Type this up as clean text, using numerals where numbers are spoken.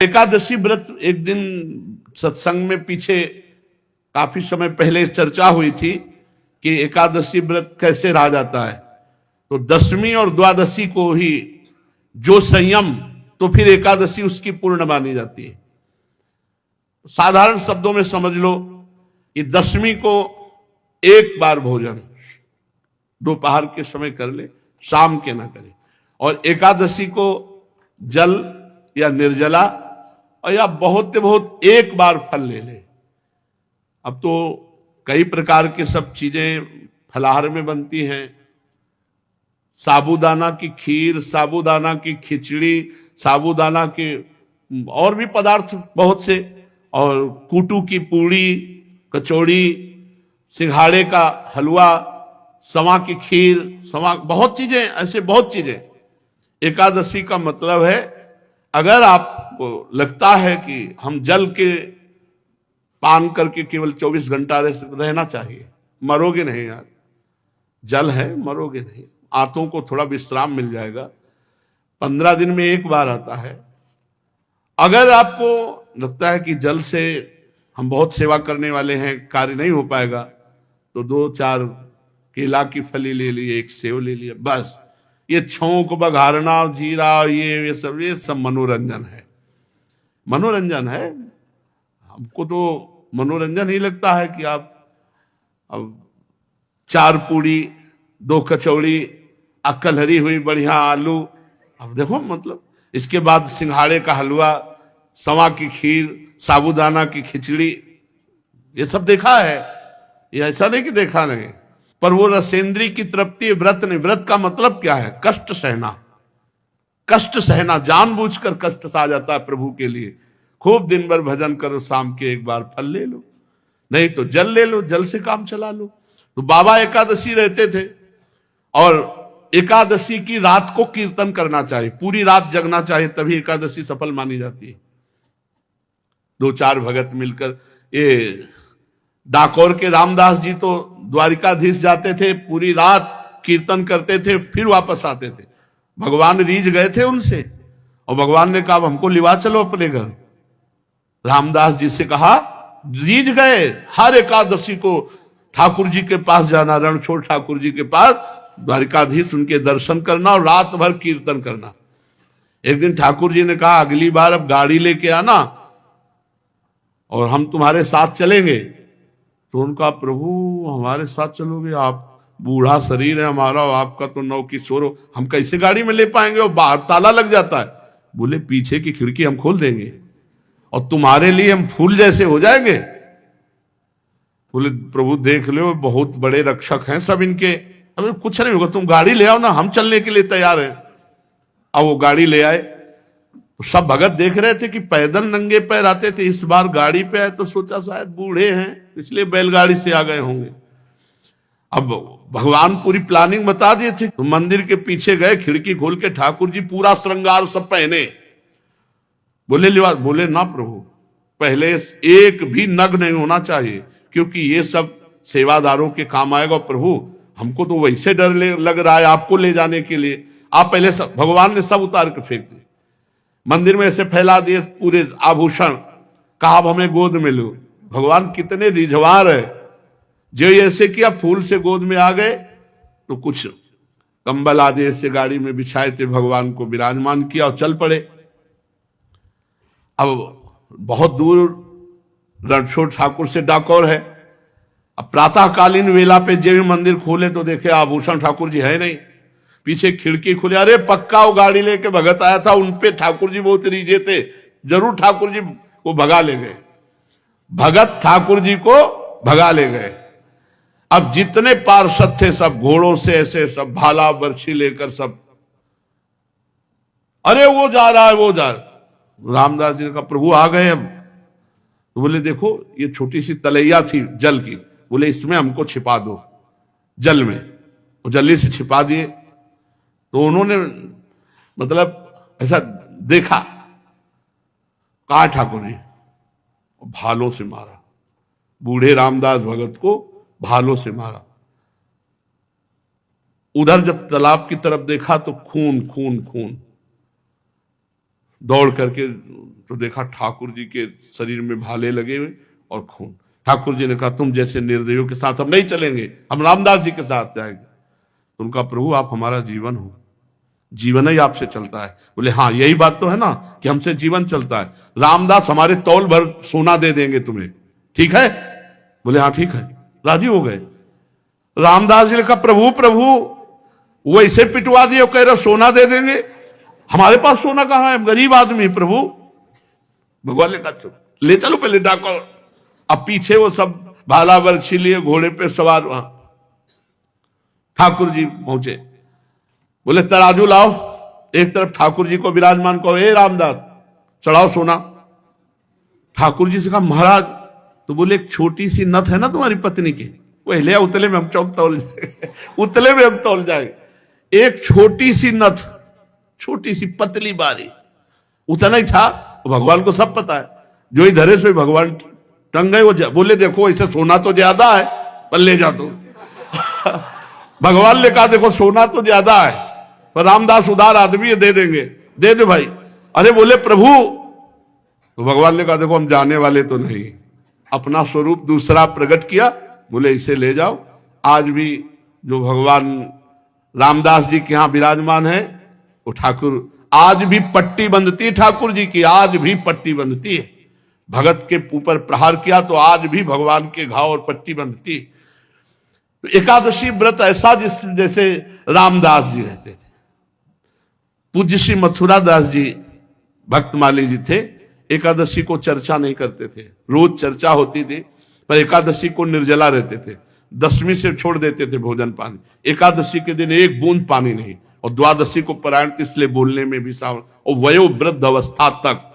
एकादशी व्रत एक दिन सत्संग में पीछे काफी समय पहले चर्चा हुई थी कि एकादशी व्रत कैसे रहा जाता है। तो दशमी और द्वादशी को ही जो संयम, तो फिर एकादशी उसकी पूर्ण मानी जाती है। साधारण शब्दों में समझ लो कि दशमी को एक बार भोजन दोपहर के समय कर ले, शाम के ना करे, और एकादशी को जल या निर्जला और या बहुत बहुत एक बार फल ले ले। अब तो कई प्रकार के सब चीजें फलाहार में बनती हैं, साबूदाना की खीर, साबूदाना की खिचड़ी, साबूदाना के और भी पदार्थ बहुत से, और कूटू की पूड़ी, कचौड़ी, सिंघाड़े का हलवा, सवा की खीर, सवा, बहुत चीजें, ऐसे बहुत चीजें। एकादशी का मतलब है, अगर आपको लगता है कि हम जल के पान करके केवल 24 घंटा रहना चाहिए, मरोगे नहीं यार, जल है, मरोगे नहीं, आंतों को थोड़ा विश्राम मिल जाएगा। 15 दिन में एक बार आता है। अगर आपको लगता है कि जल से हम बहुत सेवा करने वाले हैं, कार्य नहीं हो पाएगा, तो 2-4 केला की फली ले लिए, एक सेव ले लिया, बस। ये छौंक बघारना, जीरा, ये सब मनोरंजन है, मनोरंजन है। हमको तो मनोरंजन ही लगता है कि आप अब 4 पूड़ी, 2 कचौड़ी, अक्कल हरी हुई बढ़िया आलू, अब देखो मतलब, इसके बाद सिंघाड़े का हलवा, सवा की खीर, साबूदाना की खिचड़ी, ये सब देखा है, ये ऐसा नहीं कि देखा नहीं। पर वो रसेंद्री की तृप्ति व्रत नहीं। व्रत का मतलब क्या है? कष्ट सहना, कष्ट सहना, जानबूझकर कष्ट सहा जाता है प्रभु के लिए। खूब दिन भर भजन करो, शाम के एक बार फल ले लो, नहीं तो जल ले लो, जल से काम चला लो। तो बाबा एकादशी रहते थे, और एकादशी की रात को कीर्तन करना चाहिए, पूरी रात जगना चाहिए, तभी एकादशी सफल मानी जाती है। 2-4 भगत मिलकर, ये डाकोर के रामदास जी तो द्वारिकाधीश जाते थे, पूरी रात कीर्तन करते थे, फिर वापस आते थे। भगवान रीझ गए थे उनसे, और भगवान ने कहा हमको लिवा चलो अपने घर। रामदास जी से कहा, रीझ गए, हर एकादशी को ठाकुर जी के पास जाना, रणछोड़ ठाकुर जी के पास, द्वारिकाधीश उनके दर्शन करना और रात भर कीर्तन करना। एक दिन ठाकुर जी ने कहा, अगली बार अब गाड़ी लेके आना और हम तुम्हारे साथ चलेंगे। तो उनका, प्रभु हमारे साथ चलोगे? आप, बूढ़ा शरीर है हमारा, आपका तो नौ किशोर हो, हम कैसे गाड़ी में ले पाएंगे, और बाहर ताला लग जाता है। बोले पीछे की खिड़की हम खोल देंगे और तुम्हारे लिए हम फूल जैसे हो जाएंगे। बोले प्रभु देख लो, बहुत बड़े रक्षक हैं सब इनके, अबे कुछ नहीं होगा, तुम गाड़ी ले आओ ना, हम चलने के लिए तैयार हैं। अब वो गाड़ी ले आए, तो सब भगत देख रहे थे कि पैदल नंगे पैर आते थे, इस बार गाड़ी पे आए तो सोचा शायद बूढ़े हैं इसलिए बैलगाड़ी से आ गए होंगे। अब भगवान पूरी प्लानिंग बता दिए थे। तो मंदिर के पीछे गए, खिड़की खोल के ठाकुर जी पूरा श्रृंगार सब पहने। बोले लिबास, बोले ना प्रभु, पहले एक भी नग नहीं होना चाहिए, क्योंकि ये सब सेवादारों के काम आएगा। प्रभु हमको तो वैसे डर लग रहा है आपको ले जाने के लिए, आप पहले सब। भगवान ने सब उतार के फेंक दिए, मंदिर में ऐसे फैला दिए पूरे आभूषण, कहा अब हमें गोद में लो। भगवान कितने रिझवार है, जो ऐसे किया, फूल से गोद में आ गए, तो कुछ कंबल आदि ऐसे गाड़ी में बिछाए थे, भगवान को विराजमान किया और चल पड़े। अब बहुत दूर रणछोड़ ठाकुर से डाकोर है। अब प्रातःकालीन वेला पे जब मंदिर खोले तो देखे आभूषण ठाकुर जी है नहीं, पीछे खिड़की खुले, अरे पक्का वो गाड़ी लेके भगत आया था, उनपे ठाकुर जी बहुत रीझे थे, जरूर ठाकुर जी को भगा ले गए। भगत ठाकुर जी को भगा ले गए। अब जितने पार्षद थे सब घोड़ों से ऐसे सब भाला बर्छी लेकर सब, अरे वो जा रहा है, वो जा रहा। रामदास जी ने कहा प्रभु आ गए हम। तो बोले देखो ये छोटी सी तलैया थी जल की, बोले इसमें हमको छिपा दो जल में, वो जल्दी से छिपा दिए। तो उन्होंने मतलब ऐसा देखा, कहा ठाकुर जी, भालों से मारा, बूढ़े रामदास भगत को भालों से मारा। उधर जब तालाब की तरफ देखा तो खून खून खून। दौड़ करके तो देखा ठाकुर जी के शरीर में भाले लगे हुए और खून। ठाकुर जी ने कहा तुम जैसे निर्दयियों के साथ हम नहीं चलेंगे, हम रामदास जी के साथ जाएंगे। तो उनका प्रभु आप हमारा जीवन हो, जीवन ही आपसे चलता है। बोले हाँ यही बात तो है ना कि हमसे जीवन चलता है। रामदास हमारे तौल भर सोना दे देंगे तुम्हें, ठीक है? बोले हाँ ठीक है, राजी हो गए। रामदास जी ने कहा प्रभु प्रभु वो ऐसे पिटवा दिए, कह रहे सोना दे देंगे, हमारे पास सोना कहां है, गरीब आदमी प्रभु। भगवान ने कहा ले चलो पहले डाको। अब पीछे वो सब भाला बर्छी लिए घोड़े पे सवार वहां ठाकुर जी पहुंचे। बोले तराजू लाओ, एक तरफ ठाकुर जी को विराजमान कहो, ए रामदास चढ़ाओ सोना। ठाकुर जी से कहा महाराज, तो बोले एक छोटी सी नथ है ना तुम्हारी पत्नी की, वो ले उतले में हम तौल जाएंगे, उतले में हम तौल जाएंगे। एक छोटी सी नथ, छोटी सी पतली बारी, उतना ही था। तो भगवान को सब पता है, जो ही धरे सो भगवान टंग गए। वो बोले देखो इसे सोना तो ज्यादा है पर ले जा दो। भगवान ने कहा देखो सोना तो ज्यादा है पर रामदास उदार आदमी है, दे देंगे, दे दे भाई। अरे बोले प्रभु, तो भगवान ने कहा देखो हम जाने वाले तो नहीं, अपना स्वरूप दूसरा प्रकट किया। बोले इसे ले जाओ। आज भी जो भगवान रामदास जी के यहां विराजमान है वो ठाकुर, आज भी पट्टी बंधती है ठाकुर जी की, आज भी पट्टी बंधती है। भगत के ऊपर प्रहार किया तो आज भी भगवान के घाव और पट्टी बंधती। तो एकादशी व्रत ऐसा जैसे रामदास जी रहते थे। पूज्य श्री मथुरा दास जी भक्तमाली जी थे, एकादशी को चर्चा नहीं करते थे, रोज चर्चा होती थी पर एकादशी को निर्जला रहते थे। दशमी से छोड़ देते थे भोजन पानी, एकादशी के दिन एक बूंद पानी नहीं, और द्वादशी को परायण इसलिए बोलने में भी सावन, और वयोवृद्ध अवस्था तक